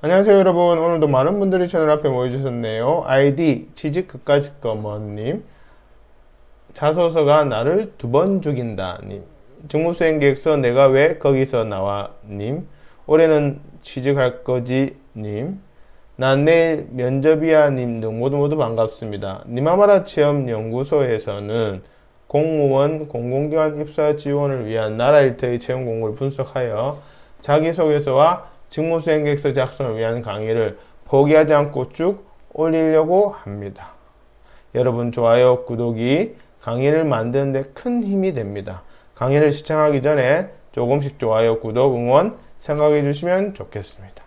안녕하세요 여러분. 오늘도 많은 분들이 채널 앞에 모여주셨네요. 아이디 취직 그까짓 거머님, 자소서가 나를 2번 죽인다 님, 직무수행계획서 내가 왜 거기서 나와 님, 올해는 취직할 거지 님, 난 내일 면접이야 님 등 모두 반갑습니다. 니마마라 체험연구소에서는 공무원, 공공기관 입사 지원을 위한 나라 일터의 채용 공고를 분석하여 자기소개서와 직무수행계획서 작성을 위한 강의를 포기하지 않고 쭉 올리려고 합니다. 여러분 좋아요, 구독이 강의를 만드는 데 큰 힘이 됩니다. 강의를 시청하기 전에 조금씩 좋아요, 구독, 응원 생각해 주시면 좋겠습니다.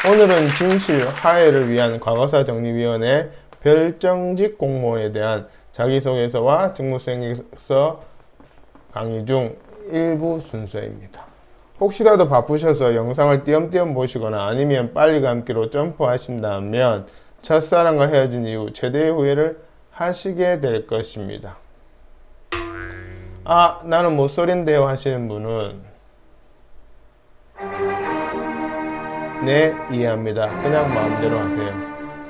오늘은 진실 화해를 위한 과거사정리위원회 별정직 공무원에 대한 자기소개서와 직무수행계획서 강의 중 일부 순서입니다. 혹시라도 바쁘셔서 영상을 띄엄띄엄 보시거나 아니면 빨리 감기로 점프하신다면 첫사랑과 헤어진 이후 최대의 후회를 하시게 될 것입니다. 아, 나는 못소린데요 하시는 분은 네, 이해합니다. 그냥 마음대로 하세요.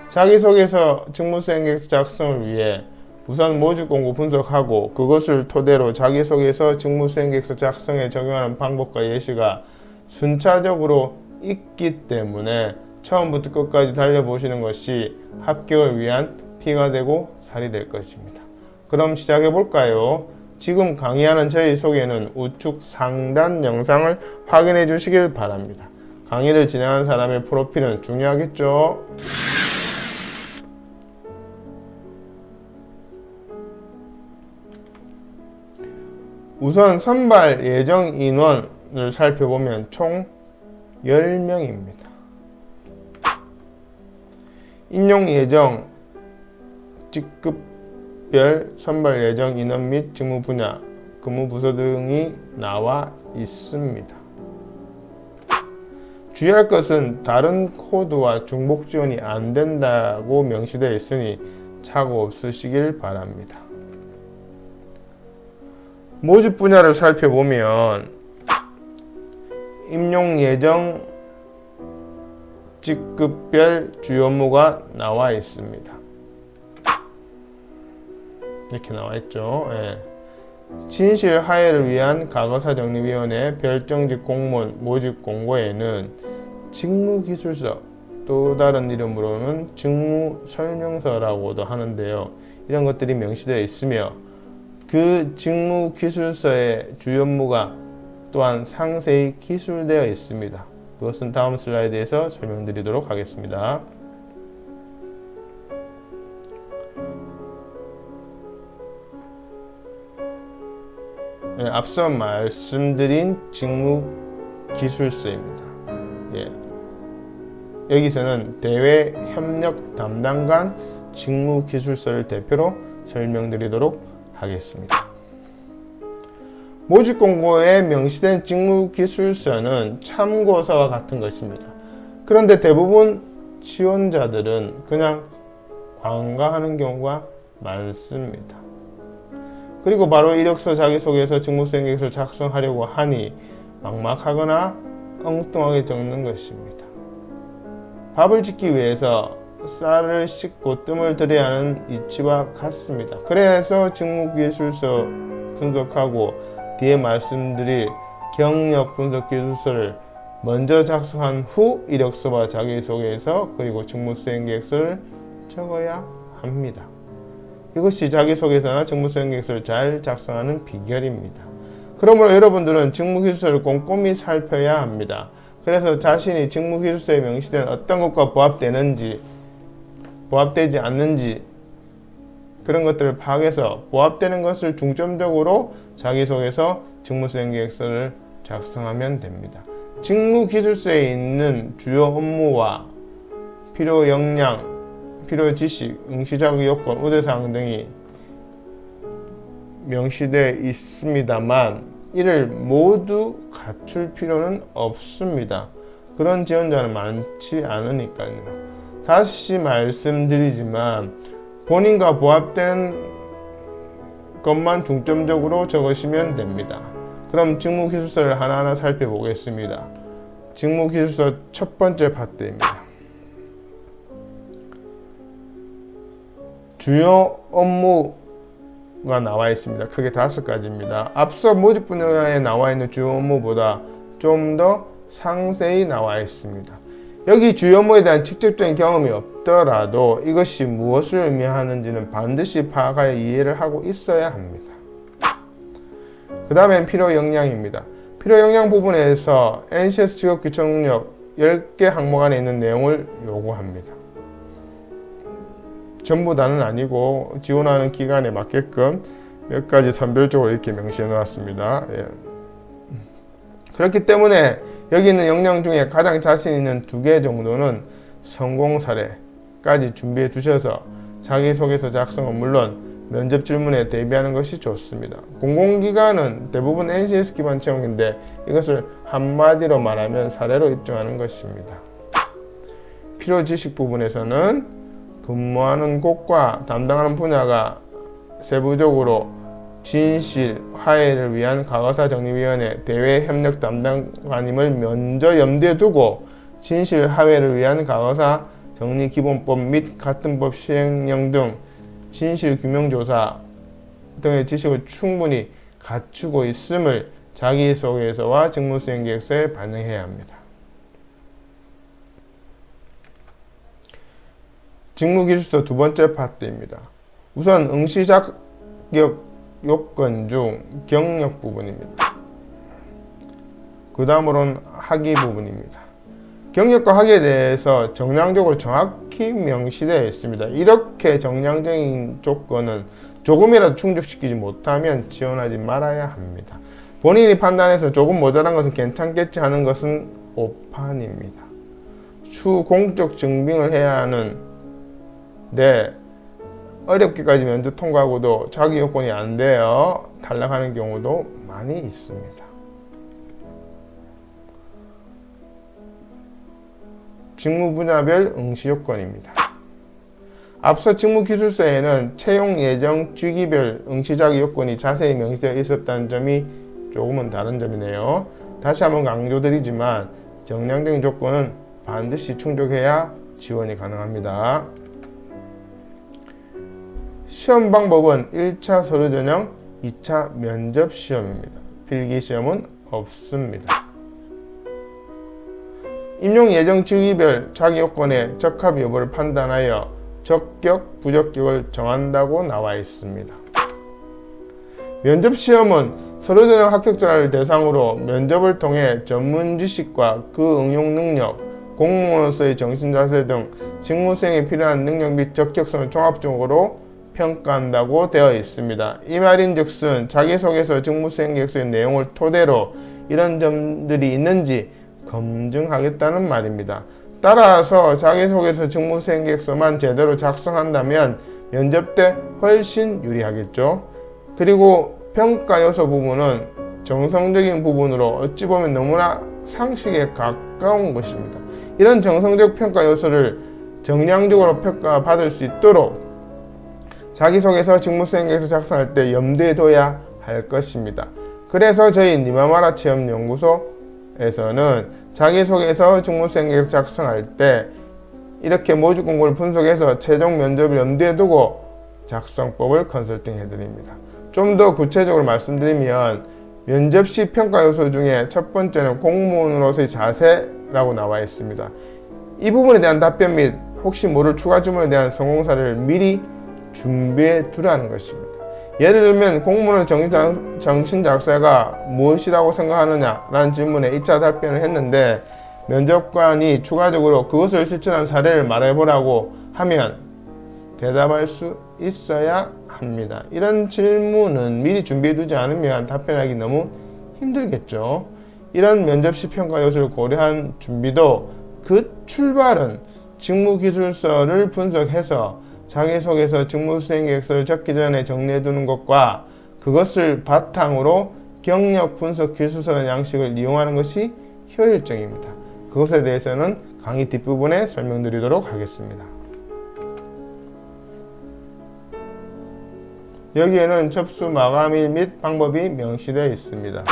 자기소개서 직무수행계획서 작성을 위해 우선 모집공고 분석하고 그것을 토대로 자기소개서 직무수행계획서 작성에 적용하는 방법과 예시가 순차적으로 있기 때문에 처음부터 끝까지 달려보시는 것이 합격을 위한 피가 되고 살이 될 것입니다. 그럼 시작해 볼까요? 지금 강의하는 저희 소개는 우측 상단 영상을 확인해 주시길 바랍니다. 강의를 진행하는 사람의 프로필은 중요하겠죠? 우선 선발 예정 인원을 살펴보면 총 10명입니다. 임용 예정, 직급별 선발 예정 인원 및 직무 분야, 근무 부서 등이 나와 있습니다. 주의할 것은 다른 코드와 중복 지원이 안 된다고 명시되어 있으니 착오 없으시길 바랍니다. 모집 분야를 살펴보면 임용 예정 직급별 주요 업무가 나와 있습니다. 이렇게 나와 있죠. 예. 진실 화해를 위한 과거사정리위원회 별정직 공무원 모집 공고에는 직무기술서, 또 다른 이름으로는 직무설명서라고도 하는데요. 이런 것들이 명시되어 있으며 그 직무기술서의 주요 업무가 또한 상세히 기술되어 있습니다. 그것은 다음 슬라이드에서 설명드리도록 하겠습니다. 네, 앞서 말씀드린 직무기술서입니다. 예. 여기서는 대외협력 담당관 직무기술서를 대표로 설명드리도록 하겠습니다. 모집공고에 명시된 직무기술서는 참고서와 같은 것입니다. 그런데 대부분 지원자들은 그냥 관과하는 경우가 많습니다. 그리고 바로 이력서, 자기소개서, 직무수행계획서를 작성하려고 하니 막막하거나 엉뚱하게 적는 것입니다. 밥을 짓기 위해서 쌀을 씻고 뜸을 들여야 하는 이치와 같습니다. 그래서 직무기술서 분석하고 뒤에 말씀드릴 경력 분석 기술서를 먼저 작성한 후 이력서와 자기소개서 그리고 직무수행계획서를 적어야 합니다. 이것이 자기소개서나 직무수행계획서를 잘 작성하는 비결입니다. 그러므로 여러분들은 직무기술서를 꼼꼼히 살펴야 합니다. 그래서 자신이 직무기술서에 명시된 어떤 것과 부합되는지, 부합되지 않는지 그런 것들을 파악해서 부합되는 것을 중점적으로 자기소개서, 직무수행계획서를 작성하면 됩니다. 직무기술서에 있는 주요 업무와 필요 역량, 필요 지식, 응시자격 요건, 우대사항 등이 명시되어 있습니다만 이를 모두 갖출 필요는 없습니다. 그런 지원자는 많지 않으니까요. 다시 말씀드리지만 본인과 부합되는 것만 중점적으로 적으시면 됩니다. 그럼 직무기술서를 하나하나 살펴보겠습니다. 직무기술서 첫 번째 파트입니다. 주요 업무가 나와 있습니다. 크게 5가지입니다. 앞서 모집 분야에 나와 있는 주요 업무보다 좀 더 상세히 나와 있습니다. 여기 주요 업무에 대한 직접적인 경험이 없더라도 이것이 무엇을 의미하는지는 반드시 파악하여 이해를 하고 있어야 합니다. 그 다음엔 필요 역량입니다. 필요 역량 부분에서 NCS 직업 기초 능력 10개 항목 안에 있는 내용을 요구합니다. 전부 다는 아니고 지원하는 기간에 맞게끔 몇 가지 선별적으로 이렇게 명시해 놓았습니다. 예. 그렇기 때문에 여기 있는 역량 중에 가장 자신 있는 2개 정도는 성공 사례까지 준비해 두셔서 자기소개서 작성은 물론 면접 질문에 대비하는 것이 좋습니다. 공공기관은 대부분 NCS 기반 채용인데 이것을 한마디로 말하면 사례로 입증하는 것입니다. 필요 지식 부분에서는 근무하는 곳과 담당하는 분야가 세부적으로 진실, 화해를 위한 과거사 정리위원회 대외 협력 담당관임을 먼저 염두에 두고 진실, 화해를 위한 과거사 정리 기본법 및 같은 법 시행령 등 진실 규명조사 등의 지식을 충분히 갖추고 있음을 자기소개서와 직무수행계획서에 반영해야 합니다. 직무기술서 두 번째 파트입니다. 우선 응시 자격 요건 중 경력 부분입니다. 그 다음으로는 학위 부분입니다. 경력과 학위에 대해서 정량적으로 정확히 명시되어 있습니다. 이렇게 정량적인 조건은 조금이라도 충족시키지 못하면 지원하지 말아야 합니다. 본인이 판단해서 조금 모자란 것은 괜찮겠지 하는 것은 오판입니다. 추후 공적 증빙을 해야 하는데 어렵게까지 면접 통과하고도 자기 요건이 안 되어 탈락하는 경우도 많이 있습니다. 직무 분야별 응시 요건입니다. 앞서 직무기술서에는 채용 예정 주기별 응시 자격 요건이 자세히 명시되어 있었다는 점이 조금은 다른 점이네요. 다시 한번 강조드리지만 정량적인 조건은 반드시 충족해야 지원이 가능합니다. 시험 방법은 1차 서류 전형, 2차 면접 시험입니다. 필기 시험은 없습니다. 임용 예정 주기별 자기 요건의 적합 여부를 판단하여 적격, 부적격을 정한다고 나와 있습니다. 면접 시험은 서류 전형 합격자를 대상으로 면접을 통해 전문 지식과 그 응용 능력, 공무원으로서의 정신 자세 등 직무 수행에 필요한 능력 및 적격성을 종합적으로 평가한다고 되어 있습니다. 이 말인즉슨 자기소개서 직무수행계획서의 내용을 토대로 이런 점들이 있는지 검증하겠다는 말입니다. 따라서 자기소개서 직무수행계획서만 제대로 작성한다면 면접 때 훨씬 유리하겠죠. 그리고 평가 요소 부분은 정성적인 부분으로 어찌 보면 너무나 상식에 가까운 것입니다. 이런 정성적 평가 요소를 정량적으로 평가받을 수 있도록 자기소개서 직무수행계획서 작성할 때 염두에 둬야 할 것입니다. 그래서 저희 니마마라 체험연구소에서는 자기소개서 직무수행계획서 작성할 때 이렇게 모집 공고를 분석해서 최종 면접을 염두에 두고 작성법을 컨설팅 해드립니다. 좀 더 구체적으로 말씀드리면 면접 시 평가 요소 중에 첫 번째는 공무원으로서의 자세라고 나와 있습니다. 이 부분에 대한 답변 및 혹시 모를 추가 질문에 대한 성공 사례를 미리 준비해 두라는 것입니다. 예를 들면 공무원 정신작사가 무엇이라고 생각하느냐 라는 질문에 2차 답변을 했는데 면접관이 추가적으로 그것을 실천한 사례를 말해보라고 하면 대답할 수 있어야 합니다. 이런 질문은 미리 준비해 두지 않으면 답변하기 너무 힘들겠죠. 이런 면접시 평가 요소를 고려한 준비도 그 출발은 직무기술서를 분석해서 자기소개서 직무수행계획서를 적기 전에 정리해두는 것과 그것을 바탕으로 경력 분석 기술서라는 양식을 이용하는 것이 효율적입니다. 그것에 대해서는 강의 뒷부분에 설명드리도록 하겠습니다. 여기에는 접수 마감일 및 방법이 명시되어 있습니다.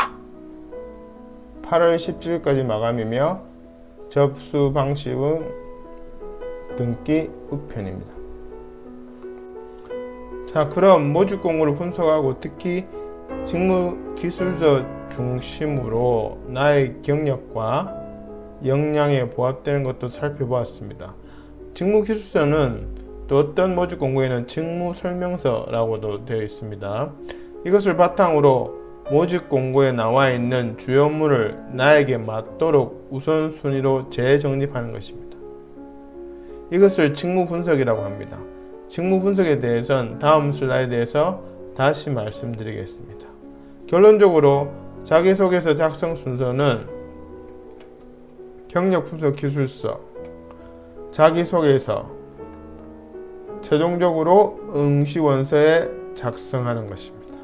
8월 17일까지 마감이며 접수 방식은 등기 우편입니다. 자, 그럼 모집 공고를 분석하고 특히 직무기술서 중심으로 나의 경력과 역량에 부합되는 것도 살펴보았습니다. 직무기술서는 또 어떤 모집 공고에는 직무설명서라고도 되어 있습니다. 이것을 바탕으로 모집 공고에 나와 있는 주요 업무를 나에게 맞도록 우선순위로 재정립하는 것입니다. 이것을 직무분석이라고 합니다. 직무분석에 대해서는 다음 슬라이드에서 다시 말씀드리겠습니다. 결론적으로 자기소개서 작성 순서는 경력분석 기술서, 자기소개서, 최종적으로 응시원서에 작성하는 것입니다.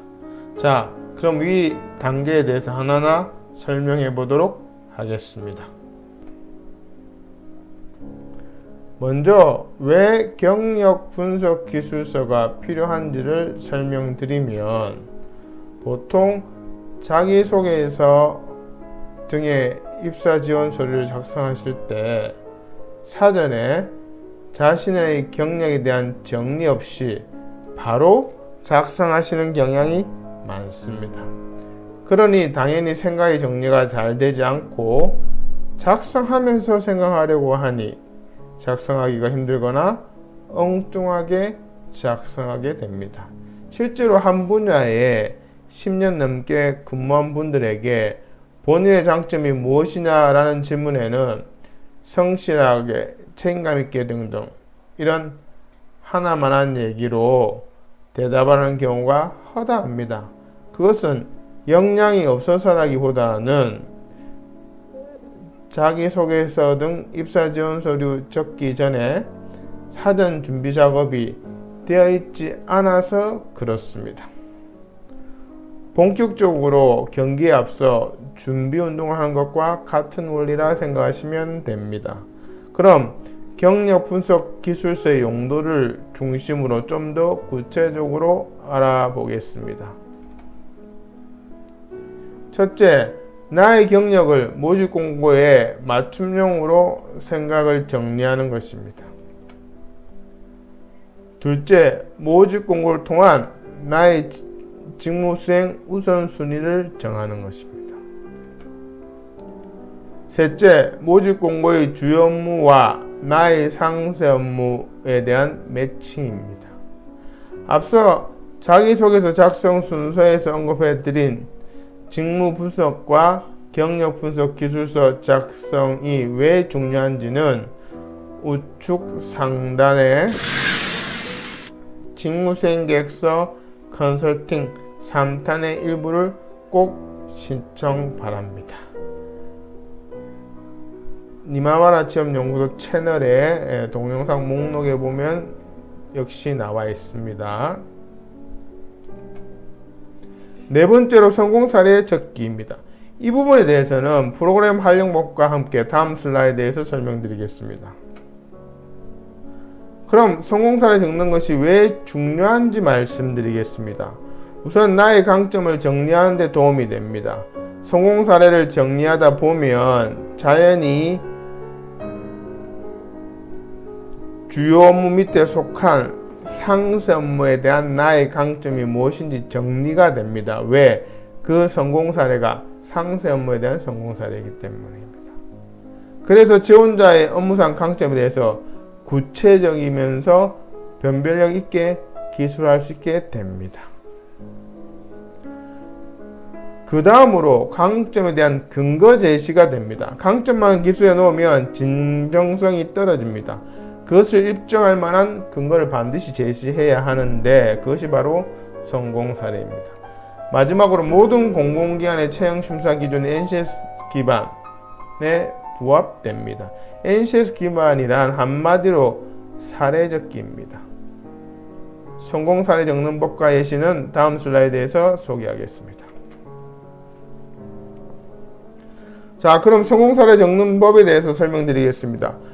자, 그럼 위 단계에 대해서 하나하나 설명해 보도록 하겠습니다. 먼저 왜 경력분석 기술서가 필요한지를 설명드리면, 보통 자기소개서 등의 입사지원서를 작성하실 때 사전에 자신의 경력에 대한 정리 없이 바로 작성하시는 경향이 많습니다. 그러니 당연히 생각의 정리가 잘 되지 않고 작성하면서 생각하려고 하니 작성하기가 힘들거나 엉뚱하게 작성하게 됩니다. 실제로 한 분야에 10년 넘게 근무한 분들에게 본인의 장점이 무엇이냐라는 질문에는 성실하게, 책임감 있게 등등 이런 하나만한 얘기로 대답하는 경우가 허다합니다. 그것은 역량이 없어서라기보다는 자기소개서 등 입사지원 서류 적기 전에 사전 준비 작업이 되어 있지 않아서 그렇습니다. 본격적으로 경기에 앞서 준비 운동을 하는 것과 같은 원리라 생각하시면 됩니다. 그럼 경력 분석 기술서의 용도를 중심으로 좀 더 구체적으로 알아보겠습니다. 첫째, 나의 경력을 모집 공고에 맞춤형으로 생각을 정리하는 것입니다. 둘째, 모집 공고를 통한 나의 직무 수행 우선순위를 정하는 것입니다. 셋째, 모집 공고의 주요 업무와 나의 상세 업무에 대한 매칭입니다. 앞서 자기소개서 작성 순서에서 언급해드린 직무 분석과 경력 분석 기술서 작성이 왜 중요한지는 우측 상단에 직무수행 계획서 컨설팅 3탄의 일부를 꼭 신청 바랍니다. 니마와라 취업연구소 채널의 동영상 목록에 보면 역시 나와 있습니다. 네 번째로 성공 사례 적기입니다. 이 부분에 대해서는 프로그램 활용법과 함께 다음 슬라이드에서 설명드리겠습니다. 그럼 성공 사례 적는 것이 왜 중요한지 말씀드리겠습니다. 우선 나의 강점을 정리하는 데 도움이 됩니다. 성공 사례를 정리하다 보면 자연히 주요 업무 밑에 속한 상세 업무에 대한 나의 강점이 무엇인지 정리가 됩니다. 왜? 그 성공 사례가 상세 업무에 대한 성공 사례이기 때문입니다. 그래서 지원자의 업무상 강점에 대해서 구체적이면서 변별력 있게 기술할 수 있게 됩니다. 그 다음으로 강점에 대한 근거 제시가 됩니다. 강점만 기술에 놓으면 진정성이 떨어집니다. 그것을 입증할 만한 근거를 반드시 제시해야 하는데 그것이 바로 성공 사례입니다. 마지막으로 모든 공공기관의 채용심사 기준이 NCS 기반에 부합됩니다. NCS 기반이란 한마디로 사례 적기입니다. 성공 사례 적는 법과 예시는 다음 슬라이드에서 소개하겠습니다. 자, 그럼 성공 사례 적는 법에 대해서 설명드리겠습니다.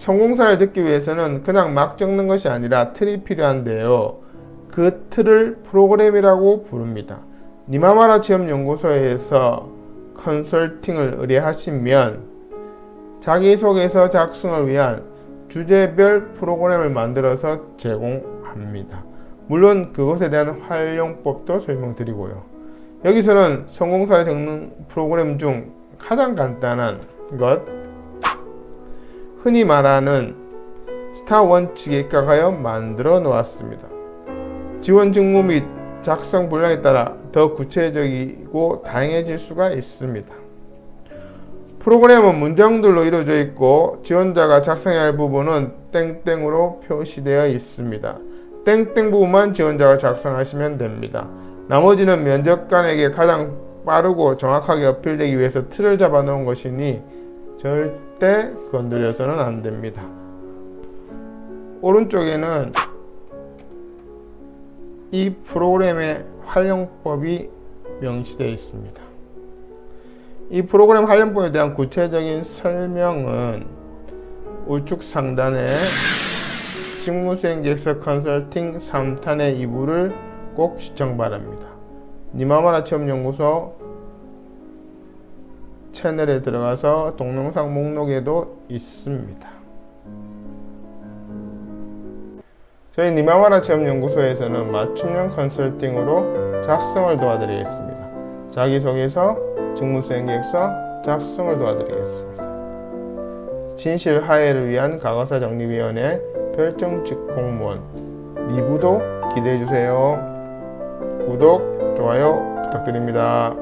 성공 사례를 적기 위해서는 그냥 막 적는 것이 아니라 틀이 필요한데요. 그 그 틀을 프로그램이라고 부릅니다. 니마마라 취업연구소에서 컨설팅을 의뢰하시면 자기소개서 작성을 위한 주제별 프로그램을 만들어서 제공합니다. 물론 그것에 대한 활용법도 설명드리고요. 여기서는 성공사를 적는 프로그램 중 가장 간단한 것, 흔히 말하는 스타 원칙에 입각하여 만들어 놓았습니다. 지원 직무 및 작성 분량에 따라 더 구체적이고 다양해질 수가 있습니다. 프로그램은 문장들로 이루어져 있고 지원자가 작성해야 할 부분은 땡땡으로 표시되어 있습니다. 땡땡 부분만 지원자가 작성하시면 됩니다. 나머지는 면접관에게 가장 빠르고 정확하게 어필되기 위해서 틀을 잡아 놓은 것이니 절대 건드려서는 안 됩니다. 오른쪽에는 이 프로그램의 활용법이 명시되어 있습니다. 이 프로그램 활용법에 대한 구체적인 설명은 우측 상단에 직무수행 계획서 컨설팅 3탄의 2부를 꼭 시청 바랍니다. 니마마라 취업연구소 채널에 들어가서 동영상 목록에도 있습니다. 저희 니마마라 취업연구소에서는 맞춤형 컨설팅으로 작성을 도와드리겠습니다. 자기소개서, 직무수행계획서 작성을 도와드리겠습니다. 진실하해를 위한 과거사 정리위원회 별정직 공무원 2부도 기대해주세요. 구독, 좋아요 부탁드립니다.